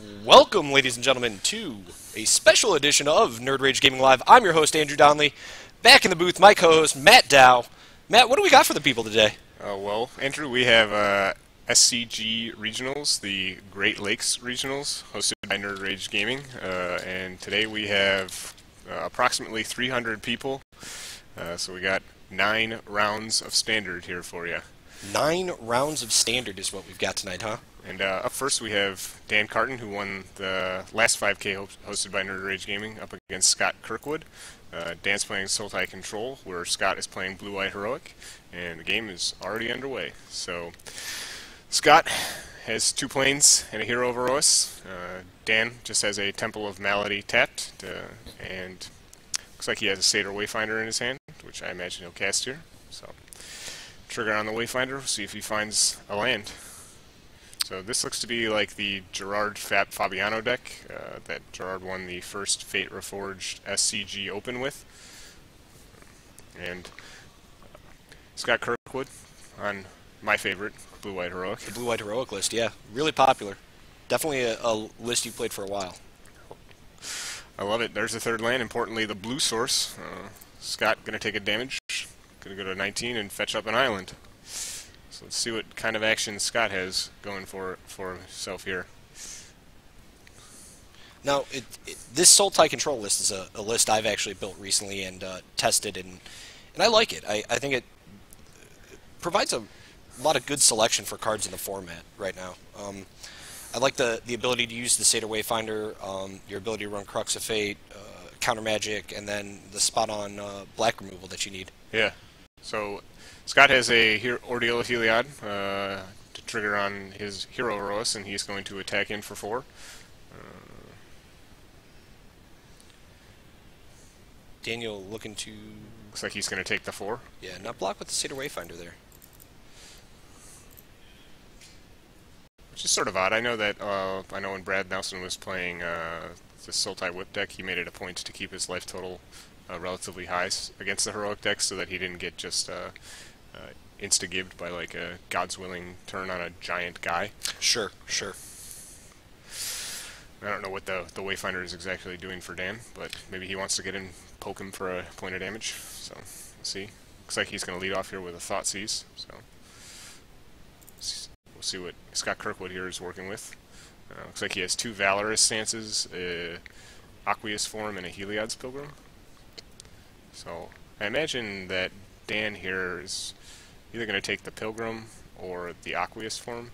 Welcome, ladies and gentlemen, to a special edition of Nerd Rage Gaming Live. I'm your host, Andrew Donnelly. Back in the booth, my co-host, Matt Dow. Matt, what do we got for the people today? Well, Andrew, we have SCG Regionals, the Great Lakes Regionals, hosted by Nerd Rage Gaming. And today we have approximately 300 people. So we got 9 rounds of Standard here for you. 9 rounds of Standard is what we've got tonight, huh? And up first we have Dan Carton, who won the last 5K hosted by Nerd Rage Gaming, up against Scott Kirkwood. Dan's playing Sultai Control, where Scott is playing Blue-White Heroic, and the game is already underway. So Scott has 2 planes and a Hero of Eros. Dan just has a Temple of Malady tapped, and looks like he has a Satyr Wayfinder in his hand, which I imagine he'll cast here. So trigger on the Wayfinder, see if he finds a land. So this looks to be like the Gerard Fabiano deck that Gerard won the first Fate Reforged SCG Open with. And Scott Kirkwood on my favorite, Blue-White Heroic. The Blue-White Heroic list, yeah. Really popular. Definitely a list you played for a while. I love it. There's the third land. Importantly, the blue source. Scott going to take a damage. Going to go to 19 and fetch up an island. So let's see what kind of action Scott has going for himself here. Now, this Sultai Control list is a list I've actually built recently and tested, and I like it. I think it provides a lot of good selection for cards in the format right now. I like the ability to use the Satyr Wayfinder, your ability to run Crux of Fate, Counter Magic, and then the spot-on black removal that you need. Yeah. So Scott has a Ordeal of Heliod to trigger on his Hero Eros, and he's going to attack in for 4. Daniel looking to... Looks like he's going to take the 4. Yeah, not block with the Satyr Wayfinder there. Which is sort of odd. I know that I know when Brad Nelson was playing the Sultai Whip deck, he made it a point to keep his life total relatively high against the heroic deck, so that he didn't get just insta-gibbed by like a God's Willing turn on a giant guy. Sure, sure. I don't know what the Wayfinder is exactly doing for Dan, but maybe he wants to get in, poke him for a point of damage. So we'll see. Looks like he's going to lead off here with a Thoughtseize. So we'll see what Scott Kirkwood here is working with. Looks like he has 2 Valorous stances, Aqueous Form, and a Heliod's Pilgrim. So I imagine that Dan here is either going to take the Pilgrim or the Aqueous Form,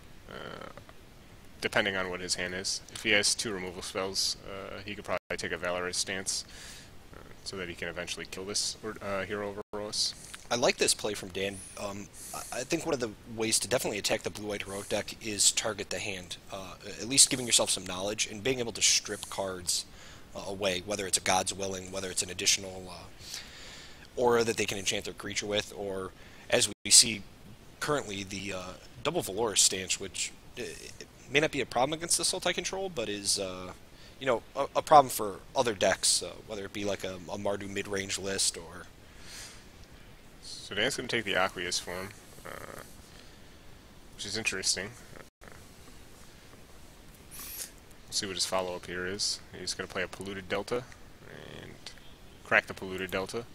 depending on what his hand is. If he has 2 removal spells, he could probably take a Valorous stance so that he can eventually kill this Hero of Eros. I like this play from Dan. I think one of the ways to definitely attack the Blue-White Heroic deck is target the hand. At least giving yourself some knowledge and being able to strip cards away, whether it's a God's Willing, whether it's an additional aura that they can enchant their creature with, or as we see currently, the double Valorous stance, which may not be a problem against the Sultai Control, but is you know, a problem for other decks, whether it be like a Mardu mid-range list or... So Dan's going to take the Aqueous Form, which is interesting. We'll see what his follow-up here is. He's going to play a Polluted Delta and crack the Polluted Delta.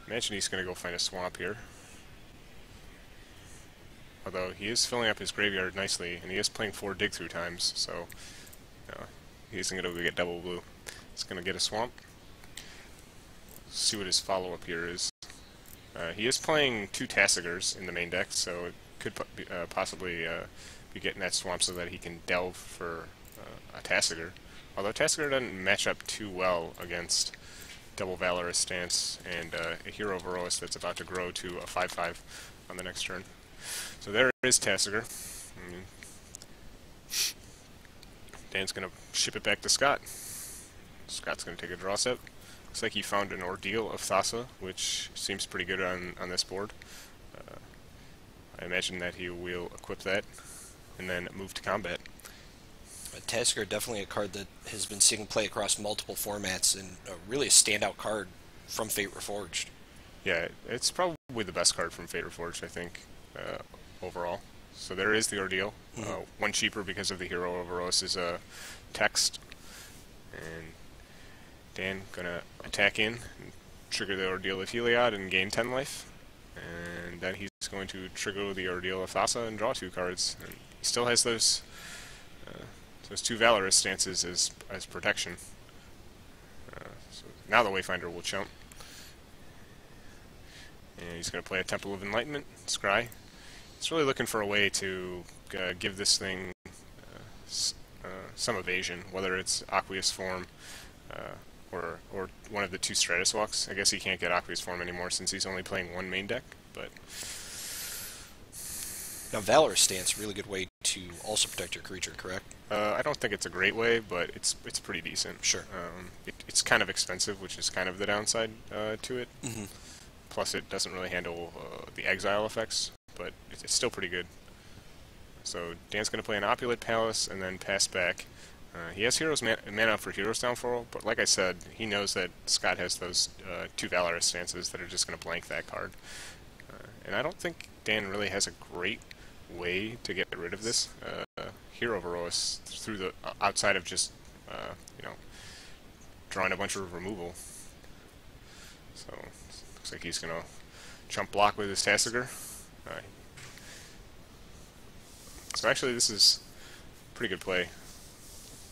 Imagine he's going to go find a swamp here. Although he is filling up his graveyard nicely, and he is playing 4 dig-through times, so he isn't going to go get double blue. He's going to get a swamp. See what his follow-up here is. He is playing 2 Tassigars in the main deck, so it could possibly be getting that swamp so that he can delve for a Tassigar. Although Tassigar doesn't match up too well against double Valorous stance and a Hero of Eros that's about to grow to a 5/5 on the next turn. So there is Tassigar. Dan's going to ship it back to Scott. Scott's going to take a draw step. Looks like he found an Ordeal of Thassa, which seems pretty good on this board. I imagine that he will equip that and then move to combat. Tassigar, definitely a card that has been seeing play across multiple formats, and really a standout card from Fate Reforged. Yeah, it's probably the best card from Fate Reforged, I think, overall. So there is the ordeal. One cheaper because of the Hero of Eros is a text. And Dan gonna attack in, and trigger the Ordeal of Heliod and gain 10 life. And then he's going to trigger the Ordeal of Thassa and draw 2 cards. And he still has those 2 Valorous stances as protection. So now the Wayfinder will chump. And he's going to play a Temple of Enlightenment, Scry. He's really looking for a way to give this thing some evasion, whether it's Aqueous Form or one of the 2 Stratus Walks. I guess he can't get Aqueous Form anymore since he's only playing 1 main deck, but... Now, Valorous Stance, really good way to also protect your creature, correct? I don't think it's a great way, but it's pretty decent. Sure. It's kind of expensive, which is kind of the downside to it. Mm-hmm. Plus, it doesn't really handle the exile effects, but it's still pretty good. So Dan's going to play an Opulent Palace and then pass back. He has Heroes mana for Heroes Downfall, but like I said, he knows that Scott has those 2 Valorous stances that are just going to blank that card. And I don't think Dan really has a great way to get rid of this Hero of Eros through the outside of just drawing a bunch of removal. So looks like he's going to chump block with his Tasigur. So actually this is a pretty good play,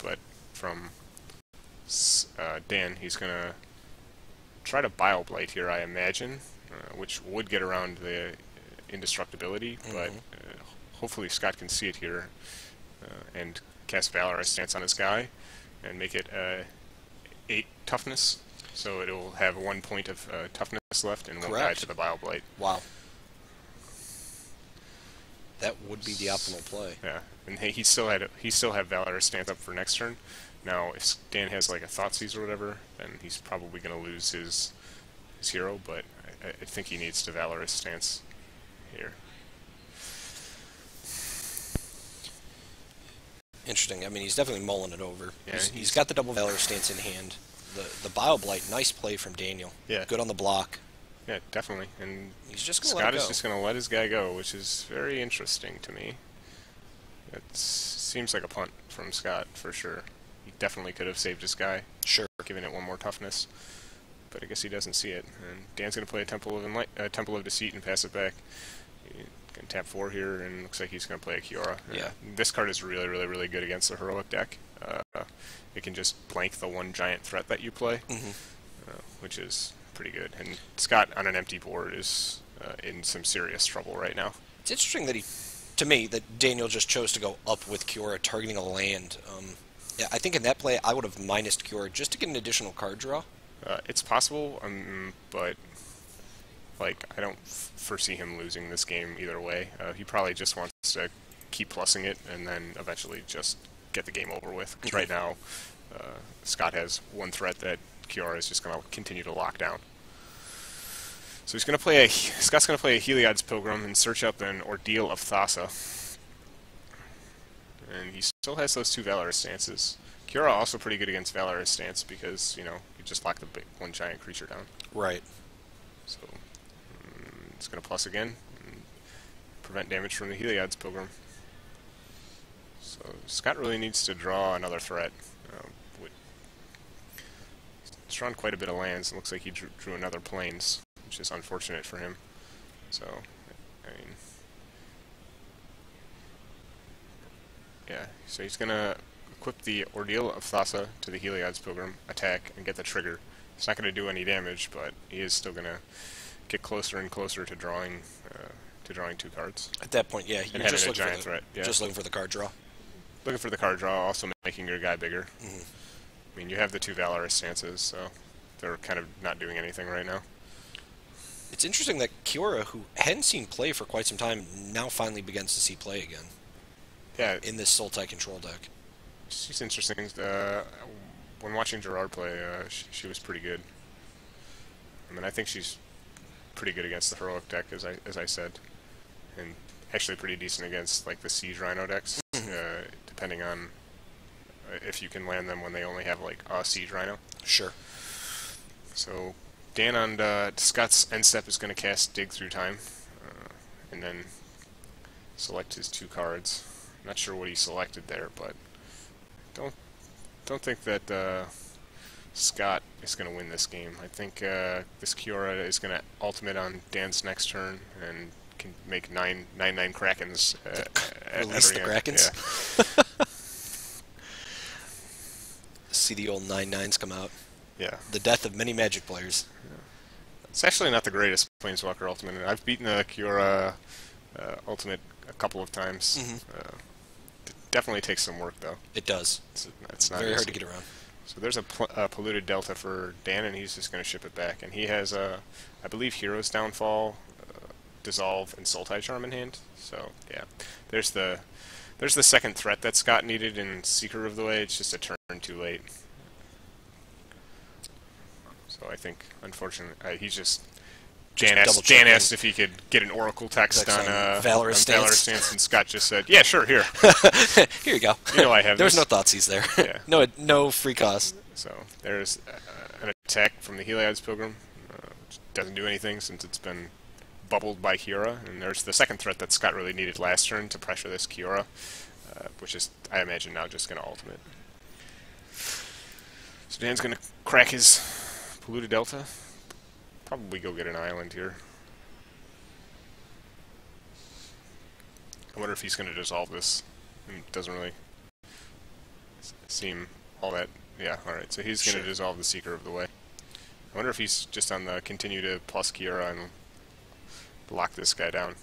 but from Dan, he's going to try to Bile Blight here, I imagine, which would get around the indestructibility, but hopefully Scott can see it here and cast Valorous Stance on his guy and make it 8 toughness, so it'll have 1 point of toughness left and won't die to the Bile Blight. Wow. That would be the optimal play. Yeah, and he still have Valorous Stance up for next turn. Now, if Dan has like a Thoughtseize or whatever, then he's probably going to lose his hero, but I think he needs to Valorous Stance here. Interesting. I mean, he's definitely mulling it over. Yeah, he's got the double Valorous Stance in hand. The Bile Blight, nice play from Daniel. Yeah. Good on the block. Yeah, definitely. And he's just gonna Scott is just going to let his guy go, which is very interesting to me. It seems like a punt from Scott, for sure. He definitely could have saved his guy. Sure. Giving it 1 more toughness. But I guess he doesn't see it. And Dan's going to play a Temple of Deceit and pass it back. He can tap 4 here, and looks like he's going to play a Kiora. Yeah. This card is really, really, really good against the Heroic deck. It can just blank the 1 giant threat that you play, which is pretty good. And Scott on an empty board is in some serious trouble right now. It's interesting that Daniel just chose to go up with Kiora, targeting a land. Yeah, I think in that play I would have minused Kiora just to get an additional card draw. It's possible, but like I don't foresee him losing this game either way. He probably just wants to keep plussing it and then eventually just get the game over with. Because right now, Scott has 1 threat that Kiora is just going to continue to lock down. So Scott's going to play a Heliod's Pilgrim and search up an Ordeal of Thassa. And he still has those 2 Valorous Stances. Kiora also pretty good against Valorous Stance because, you just lock the 1 giant creature down. Right. So it's going to plus again and prevent damage from the Heliod's Pilgrim. So Scott really needs to draw another threat. He's drawn quite a bit of lands, and looks like he drew another Plains, which is unfortunate for him. So, I mean, yeah. So he's gonna equip the Ordeal of Thassa to the Heliod's Pilgrim, attack, and get the trigger. It's not gonna do any damage, but he is still gonna get closer and closer to drawing 2 cards. At that point, yeah, you're just looking for the threat. Yeah. just looking for the card draw. Looking for the card draw, also making your guy bigger. I mean, you have the 2 Valorous Stances, so they're kind of not doing anything right now. It's interesting that Kiora, who hadn't seen play for quite some time, now finally begins to see play again. Yeah. In this Sultai control deck. She's interesting. When watching Gerard play, she was pretty good. I mean, I think she's pretty good against the Heroic deck, as I said, and actually pretty decent against like the Siege Rhino decks, depending on if you can land them when they only have like a Siege Rhino. Sure. So Dan on Scott's end step is going to cast Dig Through Time, and then select his 2 cards. Not sure what he selected there, but don't think that Scott is going to win this game. I think this Kiora is going to ultimate on Dan's next turn and can make 9/9 Krakens. Release the Krakens. Yeah. See the old 9/9s come out. Yeah. The death of many Magic players. Yeah. It's actually not the greatest Planeswalker ultimate. I've beaten the Kiora ultimate a couple of times. It definitely takes some work, though. It does. It's not very easy. hard to get around. So there's a polluted Delta for Dan, and he's just going to ship it back. And he has, I believe, Hero's Downfall, Dissolve, and Sultai Charm in hand. So yeah, there's the second threat that Scott needed in Seeker of the Way. It's just a turn too late. So I think, unfortunately, he's just Dan asked if he could get an Oracle text on Valorous Stance, and Scott just said, "Yeah, sure, here." Here you go. You know I have. There's this. no Thoughtseize there. Yeah. No free cost. So there's an attack from the Heliod's Pilgrim. Which doesn't do anything since it's been bubbled by Kiora. And there's the second threat that Scott really needed last turn to pressure this Kiora, which is, I imagine, now just going to ultimate. So Dan's going to crack his Polluted Delta. Probably go get an island here. I wonder if he's going to dissolve this. It doesn't really seem all that... Yeah, alright, so he's going to dissolve the Seeker of the Way. I wonder if he's just on the continue to plus Kiora and lock this guy down.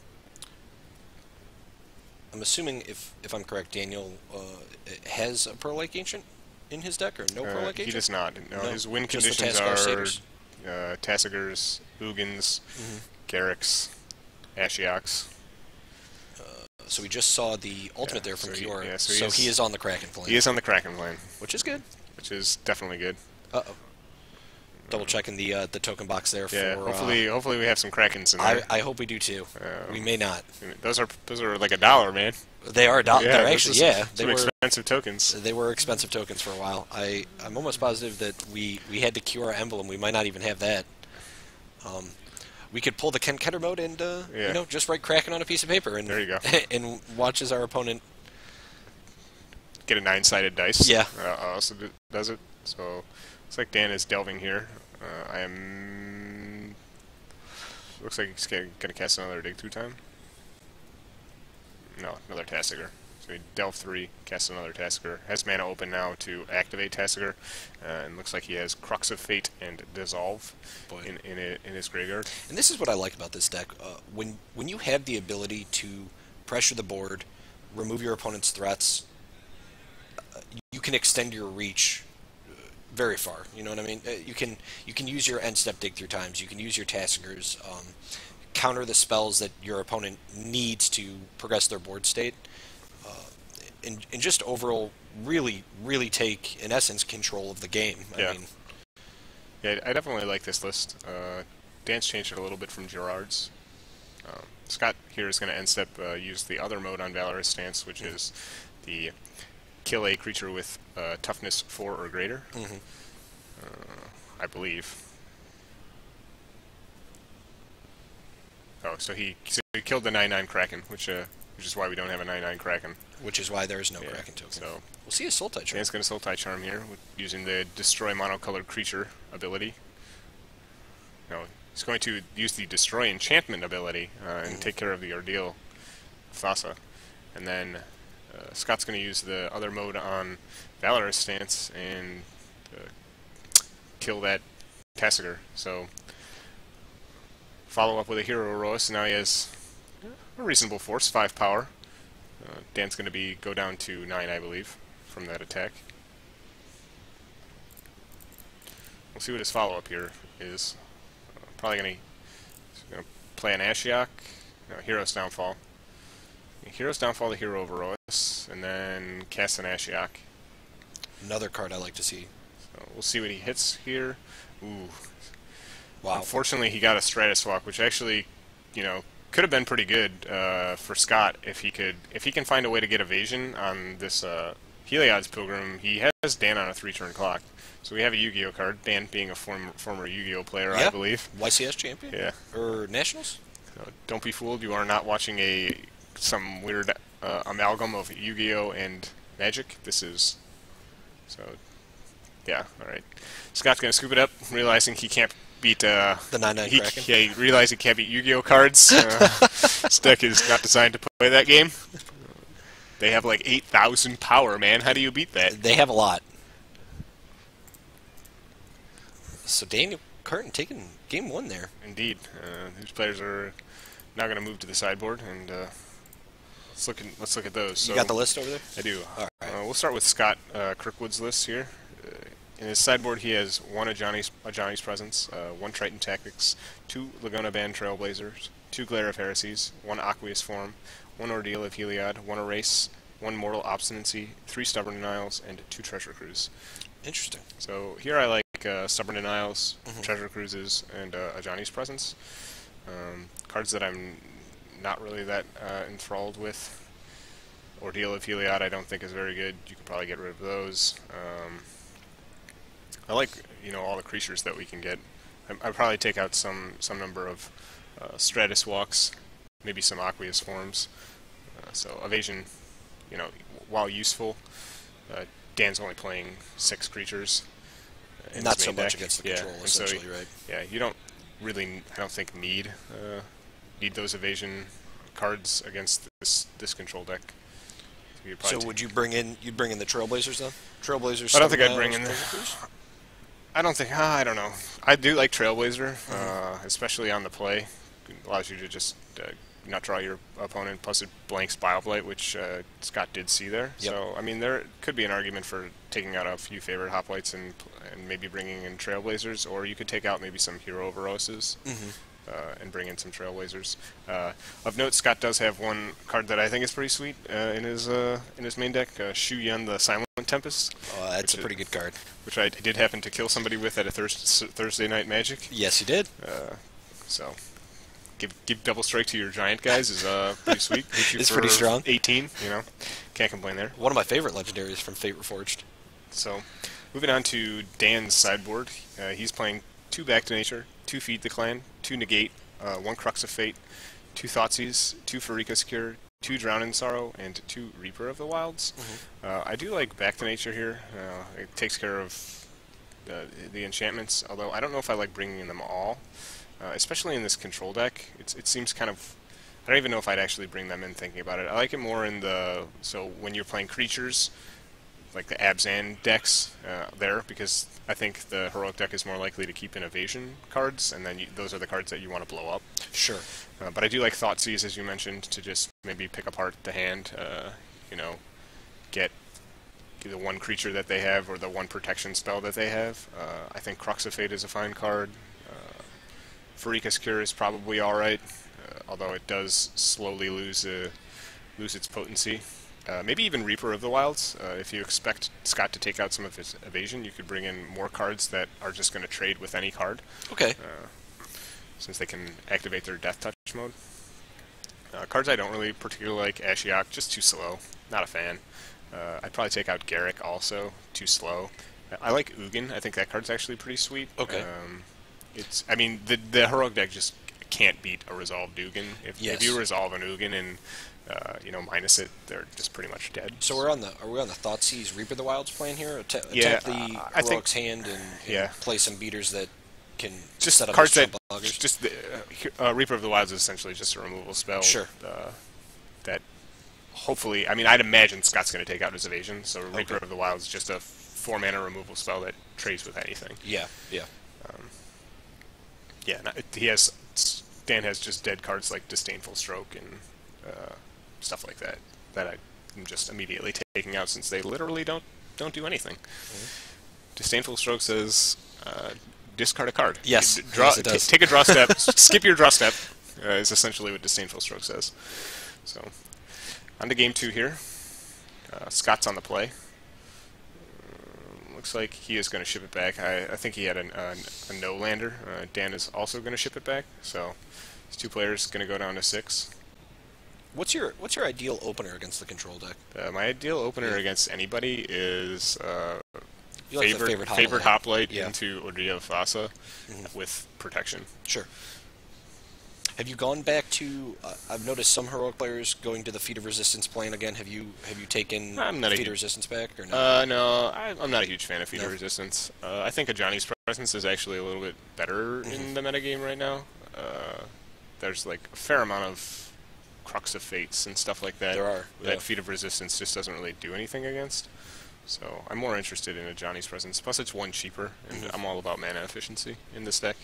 I'm assuming, if I'm correct, Daniel has a Pearl Lake Ancient in his deck, or no Pearl Lake Ancient? He does not. No, his win just conditions are Tassigars, Ugins, Mm-hmm. Garrix, Ashioks. So we just saw the ultimate there from Kiora. Yeah, so he is on the Kraken plane. He is on the Kraken plane. Which is good. Which is definitely good. Uh-oh. Double checking the token box there yeah, for... hopefully we have some Krakens in there. I hope we do too. We may not. Those are like $1, man. They are $1. Yeah, They're actually, they were expensive tokens. They were expensive tokens for a while. I'm almost positive that we had the Kiora emblem. We might not even have that. We could pull the Ken Ketter mode and just write Kraken on a piece of paper and there you go. and watch as our opponent get a 9-sided dice. Yeah. Also does it. So looks like Dan is delving here. Looks like he's going to cast another Dig Through Time. No, another Tassiger. So he delve 3, cast another Tassiger. Has mana open now to activate Tassiger, and looks like he has Crux of Fate and Dissolve in his graveyard. And this is what I like about this deck. When you have the ability to pressure the board, remove your opponent's threats, you can extend your reach very far. You know what I mean? You can use your end step Dig Through Times. You can use your Tassigars. Counter the spells that your opponent needs to progress their board state. And just overall really, really take, in essence, control of the game. Yeah. I definitely like this list. Dan's changed it a little bit from Gerard's. Scott here is going to end step use the other mode on Valorous Stance, which is the kill a creature with toughness 4 or greater. I believe. Oh, so he killed the 9/9 Kraken, which is why we don't have a 9/9 Kraken. Which is why there is no Kraken token. So we'll see a Sultai Charm. Dan's going to Sultai Charm here, using the Destroy Monocolored Creature ability. No, he's going to use the Destroy Enchantment ability and take care of the Ordeal Thassa. And then Scott's going to use the other mode on Valorous Stance and kill that Tassiger. So follow up with a Hero Heroes. Now he has a reasonable force, 5 power. Dan's going to go down to 9, I believe, from that attack. We'll see what his follow-up here is. Probably going to play an Ashiok. No, Hero's Downfall. Hero's Downfall to Hero Heroes, and then cast an Ashiok. Another card I like to see. So we'll see what he hits here. Ooh. Wow. Unfortunately, he got a Stratus Walk, which actually, could have been pretty good for Scott if he can find a way to get evasion on this Heliod's Pilgrim. He has Dan on a 3-turn clock, so we have a Yu-Gi-Oh card. Dan being a former Yu-Gi-Oh player, I believe. YCS champion. Yeah. Or Nationals. So don't be fooled. You are not watching a some weird amalgam of Yu-Gi-Oh and Magic. This is so. Yeah, all right. Scott's gonna scoop it up, realizing he can't beat The 9/9 Kraken. Yeah, he realized he can't beat Yu-Gi-Oh cards. This deck is not designed to play that game. They have like 8,000 power, man. How do you beat that? They have a lot. So Daniel Curtin taking game 1 there. Indeed. These players are now going to move to the sideboard, and let's look at those. So You got the list over there? I do. All right. We'll start with Scott Kirkwood's list here. In his sideboard, he has one Ajani's Presence, one Triton Tactics, 2 Laguna Band Trailblazers, 2 Glare of Heresies, 1 Aqueous Form, 1 Ordeal of Heliod, 1 Erase, 1 Mortal Obstinacy, 3 Stubborn Denials, and 2 Treasure Cruise. Interesting. So here I like Stubborn Denials, Treasure Cruises, and Ajani's Presence. Cards that I'm not really that enthralled with. Ordeal of Heliod I don't think is very good. You could probably get rid of those. I like, all the creatures that we can get. I'd probably take out some number of Stratus Walks, maybe some Aqueous Forms. So Evasion, while useful, Dan's only playing 6 creatures. Not so much against the control, essentially, so, right? Yeah, you don't really, I don't think, need those evasion cards against this control deck. So would you'd bring in the Trailblazers then? Trailblazers. I don't think I'd bring in the. I don't think. I don't know. I do like Trailblazer, especially on the play. It allows you to just not draw your opponent. Plus, it blanks Bioblight, which Scott did see there. Yep. So, I mean, there could be an argument for taking out a few favorite Hoplites and maybe bringing in Trailblazers, or you could take out maybe some Hero Overoses. And bring in some Trailblazers. Of note, Scott does have one card that I think is pretty sweet in his main deck, Shu Yun the Silent Tempest. Oh, that's a pretty good card. Which I did happen to kill somebody with at a Thursday Night Magic. Yes, you did. So, give double strike to your giant guys is pretty sweet. It's pretty strong. 18, can't complain there. One of my favorite legendaries from Fate Reforged. So, moving on to Dan's sideboard, he's playing 2 Back to Nature, 2 Feed the Clan, 2 Negate, 1 Crux of Fate, 2 Thoughtseize, 2 Pharika's Cure, 2 Drown in Sorrow, and 2 Reaper of the Wilds. I do like Back to Nature here. It takes care of the enchantments, although I don't know if I like bringing in them all, especially in this control deck. It seems kind of... I don't even know if I'd actually bring them in thinking about it. I like it more in the... So when you're playing creatures, like the Abzan decks there, because I think the Heroic deck is more likely to keep in evasion cards, and then those are the cards that you want to blow up. Sure. But I do like Thoughtseize, as you mentioned, to just maybe pick apart the hand, get the one creature that they have or the one protection spell that they have. I think Crux of Fate is a fine card. Pharika's Cure is probably alright, although it does slowly lose its potency. Maybe even Reaper of the Wilds. If you expect Scott to take out some of his evasion, you could bring in more cards that are just going to trade with any card. Okay. Since they can activate their Death Touch mode. Cards I don't really particularly like, Ashiok, just too slow. Not a fan. I'd probably take out Garruk also, too slow. I like Ugin. I think that card's actually pretty sweet. Okay. The Heroic deck just can't beat a resolved Ugin. If you resolve an Ugin and minus it, they're just pretty much dead. So are we on the Thoughtseize Reaper of the Wilds plan here? Attack the I Heroic's hand and play some beaters that can just set up cards those that buggers. just the Reaper of the Wilds is essentially just a removal spell. Sure. That hopefully, I'd imagine Scott's going to take out his evasion. So Reaper of the Wilds is just a 4-mana removal spell that trades with anything. Yeah. Dan has just dead cards like Disdainful Stroke and stuff like that I'm just immediately taking out since they literally don't do anything. Disdainful Stroke says discard a card. Yes, yes, it does. Take a draw step. Skip your draw step is essentially what Disdainful Stroke says. So, on to game 2 here. Scott's on the play. Looks like he is going to ship it back. I think he had a no-lander. Dan is also going to ship it back. So, these 2 players going to go down to 6. What's your ideal opener against the control deck? My ideal opener against anybody is favorite Hoplite into Ordeal of Thassa with protection. Sure. Have you gone back to? I've noticed some heroic players going to the Feat of Resistance plane again. Have you taken I'm not a Feat of huge, Resistance back or not? no, I'm not a huge fan of Feeder No. Resistance. I think a Johnny's Presence is actually a little bit better in the metagame right now. There's like a fair amount of Crux of Fates and stuff like that There are. that Yeah. Feat of Resistance just doesn't really do anything against. So I'm more interested in a Johnny's Presence. Plus it's one cheaper, and I'm all about mana efficiency in this deck.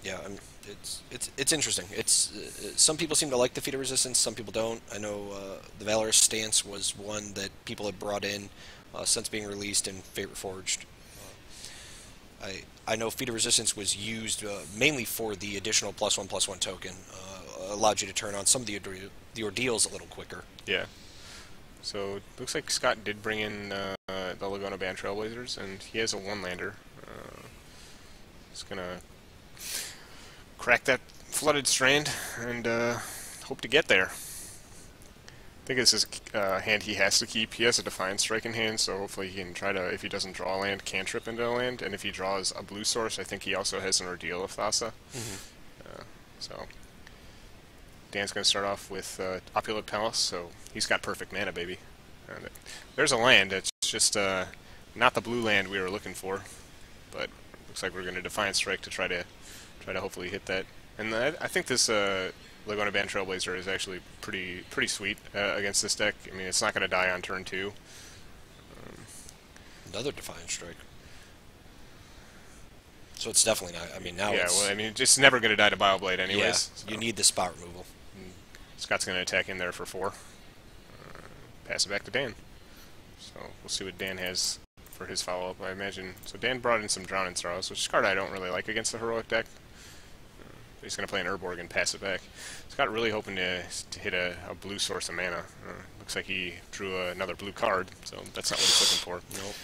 Yeah, it's interesting. It's some people seem to like the Feat of Resistance, some people don't. I know the Valorous Stance was one that people had brought in since being released in Favorite Forged. I know Feat of Resistance was used mainly for the additional +1/+1 token. Allowed you to turn on some of the ordeals a little quicker. Yeah. So it looks like Scott did bring in the Laguna Band Trailblazers, and he has a one-lander. He's gonna crack that flooded strand and hope to get there. I think this is a hand he has to keep. He has a Defiant Strike in hand, so hopefully he can try to, if he doesn't draw a land, cantrip into a land, and if he draws a blue source, I think he also has an Ordeal of Thassa. So Dan's going to start off with Opulent Palace, so he's got perfect mana, baby. And there's a land, it's just not the blue land we were looking for, but looks like we're going to Defiant Strike to try to hopefully hit that. And I think this Laguna Band Trailblazer is actually pretty sweet against this deck. I mean, it's not going to die on turn 2. Another Defiant Strike. So it's definitely not. I mean, now Yeah, it's, well, I mean, it's just never going to die to Bioblade anyways. yeah, So. you need the spot removal. Scott's going to attack in there for 4. Pass it back to Dan. So we'll see what Dan has for his follow-up, I imagine. So Dan brought in some Drown in Sorrows, which is a card I don't really like against the heroic deck. He's going to play an Urborg and pass it back. Scott really hoping to hit a blue source of mana. Looks like he drew another blue card, so that's not what he's looking for. Nope.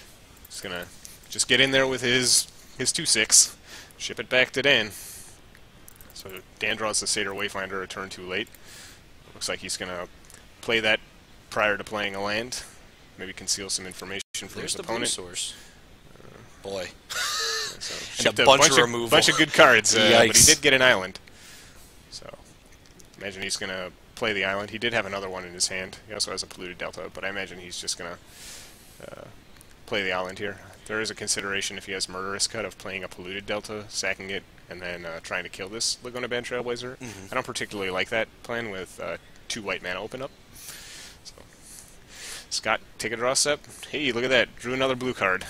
He's going to just get in there with his 2/6, ship it back to Dan. So Dan draws the Satyr Wayfinder a turn too late. Looks like he's going to play that prior to playing a land. Maybe conceal some information from There's his the opponent. blue source. Boy. So And shipped a bunch of removal. bunch of good cards, but he Yikes. did get an island. So imagine he's going to play the island. He did have another one in his hand. He also has a Polluted Delta, but I imagine he's just going to play the island here. There is a consideration if he has Murderous Cut of playing a Polluted Delta, sacking it, and then trying to kill this Laguna Band Trailblazer. I don't particularly like that plan with 2 white mana open up. So Scott, take a draw step. Hey, look at that. Drew another blue card.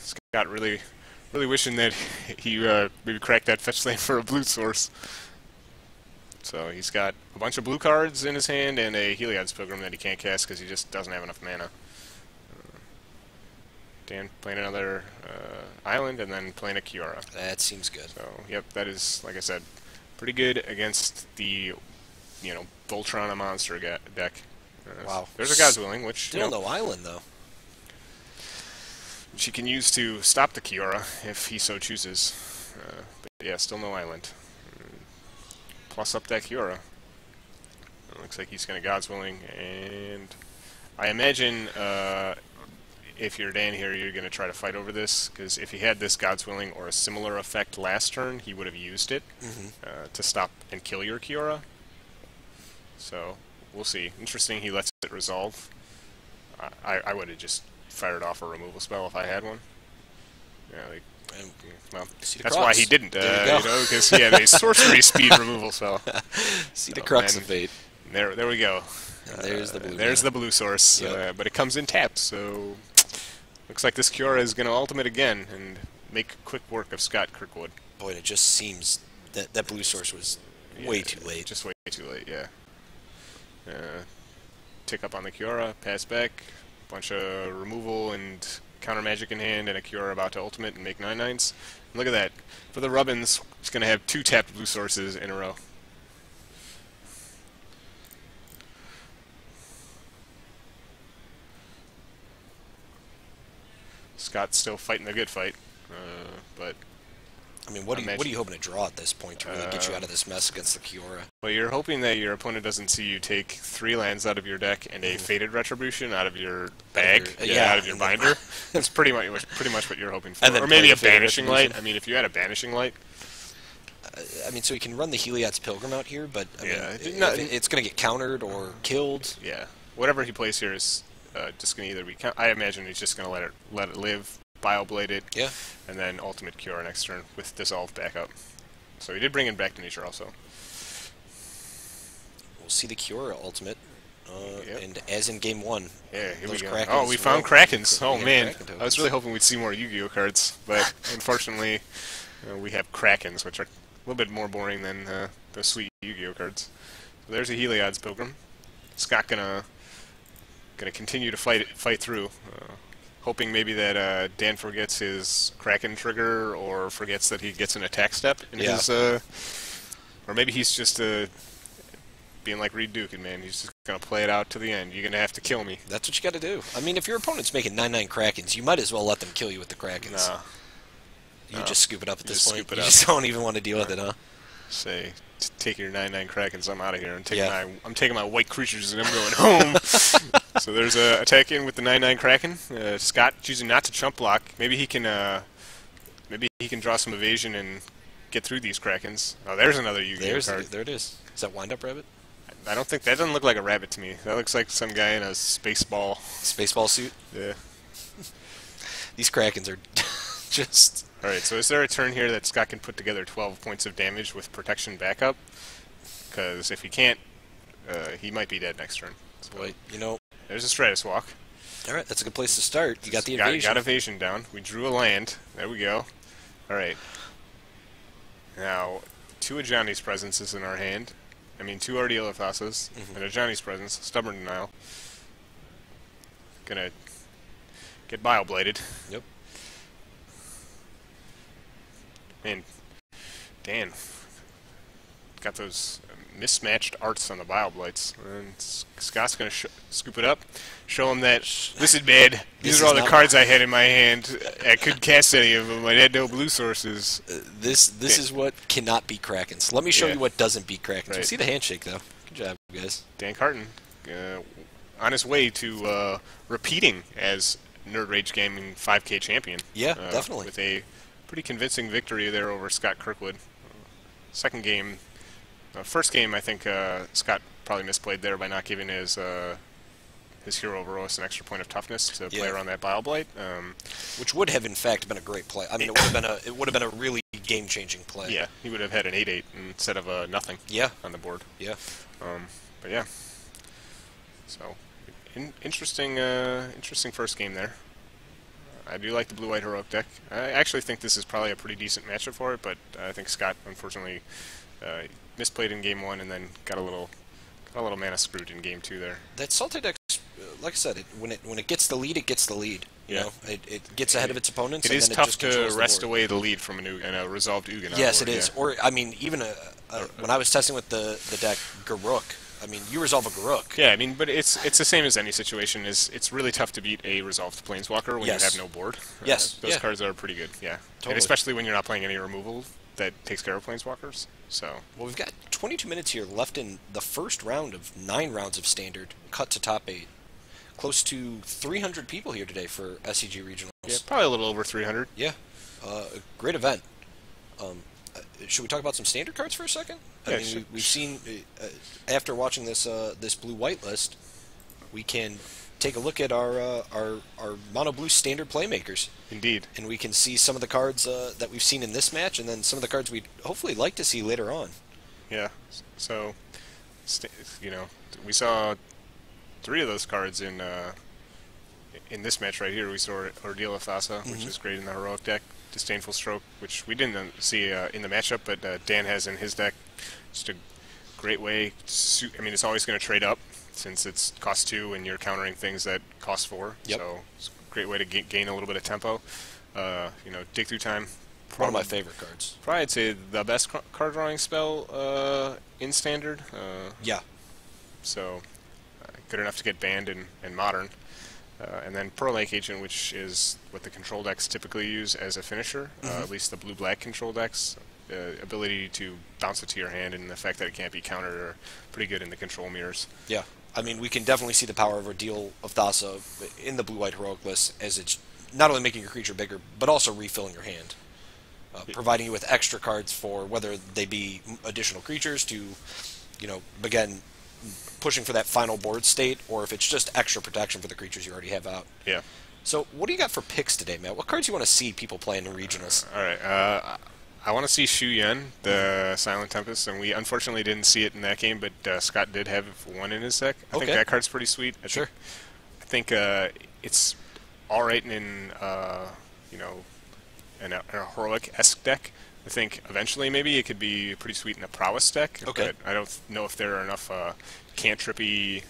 Scott really wishing that he maybe cracked that fetch lane for a blue source. So he's got a bunch of blue cards in his hand and a Heliod's Pilgrim that he can't cast because he just doesn't have enough mana. Dan playing another island and then playing a Kiora. That seems good. So yep, that is, like I said, pretty good against the Voltron a monster deck. Wow. There's a God's Willing, which Still no island, though. she can use to stop the Kiora if he so chooses. But yeah, still no island. Plus up that Kiora. It looks like he's going to God's Willing, and I imagine if you're Dan here, you're going to try to fight over this, because if he had this God's Willing or a similar effect last turn, he would have used it to stop and kill your Kiora. So we'll see. Interesting he lets it resolve. I would have just fired off a removal spell if I had one. Yeah, well, that's why he didn't, because he had a sorcery speed removal spell. See the crux of fate. There we go. And there's the blue. There's the blue source, Yep. but it comes in tapped, so looks like this Kiora is going to ultimate again and make quick work of Scott Kirkwood. Boy, it just seems that blue source was way too late. Just way too late, yeah. Tick up on the Kiora, pass back, bunch of removal and counter magic in hand, and a Kiora about to ultimate and make 9/9s. And look at that. For the Rubbins, he's going to have 2 tapped blue sources in a row. Scott's still fighting the good fight, but I mean, what are you hoping to draw at this point to really get you out of this mess against the Kiora? well, you're hoping that your opponent doesn't see you take 3 lands out of your deck and a Fated Retribution out of your bag, out of your binder. That's pretty much what you're hoping for. And then Or maybe play a the Fated Banishing Light. Retribution. I mean, if you had a Banishing Light, I mean, so he can run the Heliod's Pilgrim out here, but I mean, it's going to get countered or killed. Yeah, whatever he plays here is just going to either be. I imagine he's just going to let it live, Bioblade it, Yeah. and then Ultimate Cure next turn with Dissolve backup. So he did bring in Back to Nature also. We'll see the Cure ultimate. Yep. And as in game 1, Yeah, here we go. Krakens, Oh, we found Krakens. Oh, yeah, man. Kraken I was really hoping we'd see more Yu-Gi-Oh cards, but unfortunately, we have Krakens, which are a little bit more boring than the sweet Yu-Gi-Oh cards. So there's a Heliod's Pilgrim. Scott gonna continue to fight through, hoping maybe that Dan forgets his Kraken trigger or forgets that he gets an attack step in his, or maybe he's just being like Reed Duke, and man, he's just gonna play it out to the end. You're gonna have to kill me. That's what you got to do. I mean, if your opponent's making 9/9 Krakens, you might as well let them kill you with the Krakens. Nah. You just scoop it up at this point. Scoop it you up. just don't even want to deal with it, huh? Say, take your 9/9 Krakens. I'm out of here. Yeah. I'm taking my white creatures and I'm going home. So there's a attack in with the 9/9 Kraken. Scott choosing not to chump block. Maybe he can draw some evasion and get through these Krakens. Oh, there's another Yu-Gi-Oh card. There it is. Is that Wind Up Rabbit? I don't think that doesn't look like a rabbit to me. That looks like some guy in a Spaceball. Spaceball suit? Yeah. These Krakens are just... All right. So is there a turn here that Scott can put together 12 points of damage with protection backup? Because if he can't, he might be dead next turn. So Wait, you know... There's a Stratus Walk. All right, that's a good place to start. You got the evasion. Got evasion down. We drew a land. There we go. All right. Now, 2 Ajani's Presences in our hand. I mean, 2 Ardila Thasas and Ajani's Presence. Stubborn Denial. Gonna get Biobladed. Yep. Man, Dan got those mismatched arts on the Bioblights. And Scott's going to scoop it up, show him that this is bad. These are all the cards I had in my hand. I couldn't cast any of them. I had no blue sources. This is what cannot beat Krakens. Let me show you what doesn't beat Krakens. Right. We'll see the handshake, though. Good job, guys. Dan Carton on his way to repeating as Nerd Rage Gaming 5K champion. Yeah, definitely. With a pretty convincing victory there over Scott Kirkwood. Second game... first game, I think Scott probably misplayed there by not giving his hero Veros an extra point of toughness to play around that Bioblight, which would have in fact been a great play. I mean, it would have been a really game-changing play. Yeah, he would have had an 8/8 instead of a nothing. Yeah. On the board. Yeah. But yeah. So interesting first game there. I do like the blue-white heroic deck. I actually think this is probably a pretty decent matchup for it, but I think Scott unfortunately misplayed in game 1 and then got a little mana screwed in game 2 there. That Salty deck, like I said, when it gets the lead, it gets the lead. You know, it gets ahead of its opponents. It is tough to wrest away the lead from a resolved Ugin. Yes, it is. Or I mean, even when I was testing with the deck Garruk, I mean, you resolve a Garruk. Yeah, I mean, but it's the same as any situation. It's really tough to beat a resolved Planeswalker when you have no board. Yes, those cards are pretty good. Yeah, totally. And especially when you're not playing any removal that takes care of Planeswalkers. So well, we've got 22 minutes here left in the first round of 9 rounds of Standard, cut to top 8. Close to 300 people here today for SCG Regionals. Yeah, probably a little over 300. Yeah, a great event. Should we talk about some Standard cards for a second? Yeah, I mean, we've seen after watching this this blue-white list, we can take a look at our mono blue Standard playmakers. Indeed. And we can see some of the cards that we've seen in this match, and then some of the cards we'd hopefully like to see later on. Yeah. So, we saw 3 of those cards in this match right here. We saw Ordeal of Thassa, which is great in the heroic deck. Disdainful Stroke, which we didn't see in the matchup, but Dan has in his deck. Just a great way to, I mean, it's always going to trade up since it's cost 2 and you're countering things that cost 4. Yep. So it's a great way to gain a little bit of tempo. Dig through time. One of my favorite cards. Probably I'd say the best card drawing spell in Standard. Yeah. So good enough to get banned in Modern. And then Pearl Lake Agent, which is what the control decks typically use as a finisher, at least the blue-black control decks. Ability to bounce it to your hand and the fact that it can't be countered are pretty good in the control mirrors. Yeah. I mean, we can definitely see the power of Ordeal of Thassa in the blue-white heroic list, as it's not only making your creature bigger, but also refilling your hand. providing you with extra cards for whether they be additional creatures to, again, pushing for that final board state, or if it's just extra protection for the creatures you already have out. Yeah. So what do you got for picks today, Matt? What cards do you want to see people playing in regionals? All right. I want to see Shu Yen, the Silent Tempest, and we unfortunately didn't see it in that game, but Scott did have one in his deck. I think that card's pretty sweet. I think it's all right in in a heroic-esque deck. I think eventually maybe it could be pretty sweet in a prowess deck. Okay. But I don't know if there are enough cantrippy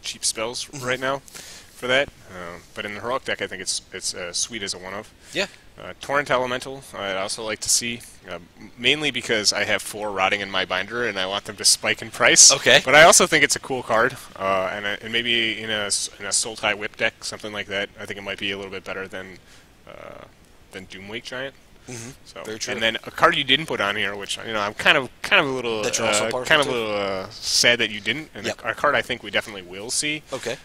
cheap spells right now for that. But in the heroic deck, I think it's sweet as a one-of. Yeah. Torrent Elemental, I'd also like to see, mainly because I have 4 rotting in my binder and I want them to spike in price. Okay. But I also think it's a cool card, and maybe in a Sultai Whip deck, something like that. I think it might be a little bit better than Doomwake Giant. Mm-hmm. So, very true. and then a card you didn't put on here, which I'm kind of a little sad that you didn't. And a card I think we definitely will see. Okay.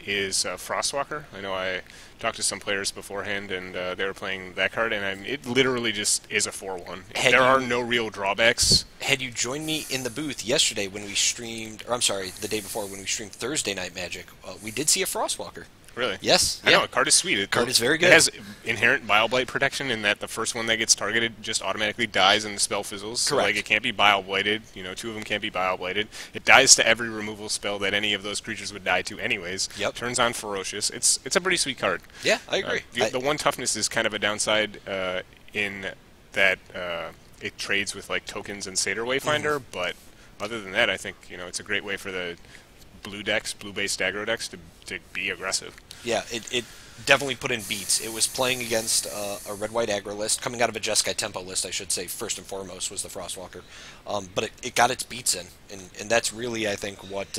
Is Frostwalker. I know I talked to some players beforehand, and they were playing that card, and it literally just is a 4/1. There are no real drawbacks. Had you joined me in the booth yesterday when we streamed, or I'm sorry, the day before when we streamed Thursday Night Magic, we did see a Frostwalker. Really? Yes. I know, the card is sweet. The card is very good. It has inherent Bile Blight protection in that the first one that gets targeted just automatically dies and the spell fizzles. Correct. So, it can't be Bile Blighted. 2 of them can't be Bile Blighted. It dies to every removal spell that any of those creatures would die to anyways. Yep. Turns on Ferocious. It's a pretty sweet card. Yeah, I agree. The one toughness is kind of a downside in that it trades with tokens and Satyr Wayfinder, but other than that, I think it's a great way for the blue-based aggro decks to be aggressive. Yeah, it definitely put in beats. It was playing against a red-white aggro list, coming out of a Jeskai tempo list, I should say, first and foremost, was the Frostwalker. But it got its beats in, and that's really, I think, what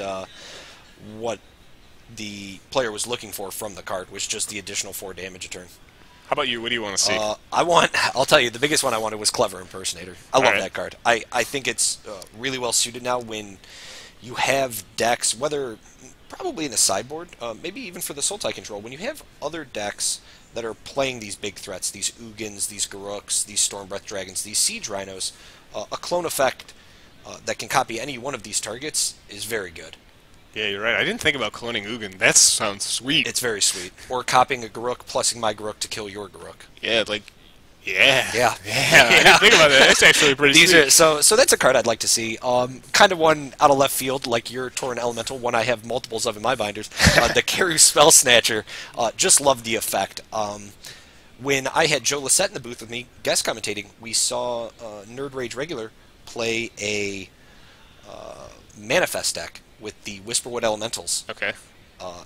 the player was looking for from the card, was just the additional 4 damage a turn. How about you? What do you want to see? I'll tell you, the biggest one I wanted was Clever Impersonator. I love that card. I think it's really well suited now when you have decks, whether probably in the sideboard, maybe even for the Sultai control, when you have other decks that are playing these big threats, these Ugins, these Garuks, these Stormbreath Dragons, these Siege Rhinos, a clone effect that can copy any one of these targets is very good. Yeah, you're right. I didn't think about cloning Ugin. That sounds sweet. It's very sweet. Or copying a Garuk, plussing my Garuk to kill your Garuk. Yeah, Yeah. I didn't think about that. That's actually pretty sweet. So that's a card I'd like to see. Kind of one out of left field, like your Torrent Elemental, one I have multiples of in my binders. The Keru Spell Snatcher. Just love the effect. When I had Joe Lissette in the booth with me, guest commentating, we saw Nerd Rage Regular play a Manifest deck with the Whisperwood Elementals. Okay.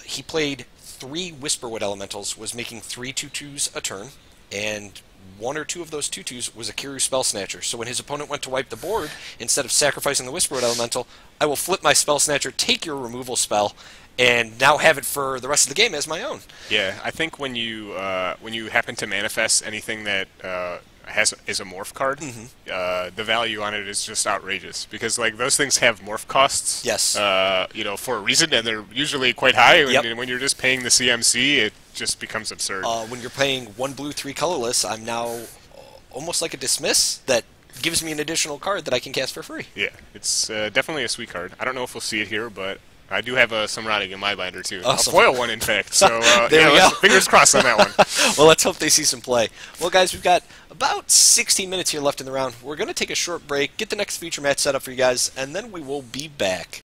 He played 3 Whisperwood Elementals, was making 3 2/2s a turn, and 1 or 2 of those 2/2s was a Keru Spell Snatcher. So when his opponent went to wipe the board, instead of sacrificing the Whisperwood Elemental, I will flip my Spell Snatcher, take your removal spell, and now have it for the rest of the game as my own. Yeah, I think when you happen to manifest anything that is a morph card, the value on it is just outrageous, because those things have morph costs. Yes. For a reason, and they're usually quite high. Yep. And when you're just paying the CMC, it just becomes absurd. When you're paying 1 blue, 3 colorless, I'm now almost like a Dismiss that gives me an additional card that I can cast for free. Yeah, it's definitely a sweet card. I don't know if we'll see it here, but I do have some rotting in my binder too. Awesome. A foil one, in fact. So there we go. Fingers crossed on that one. Well, let's hope they see some play. Well, guys, we've got about 16 minutes here left in the round. We're going to take a short break, get the next feature match set up for you guys, and then we will be back.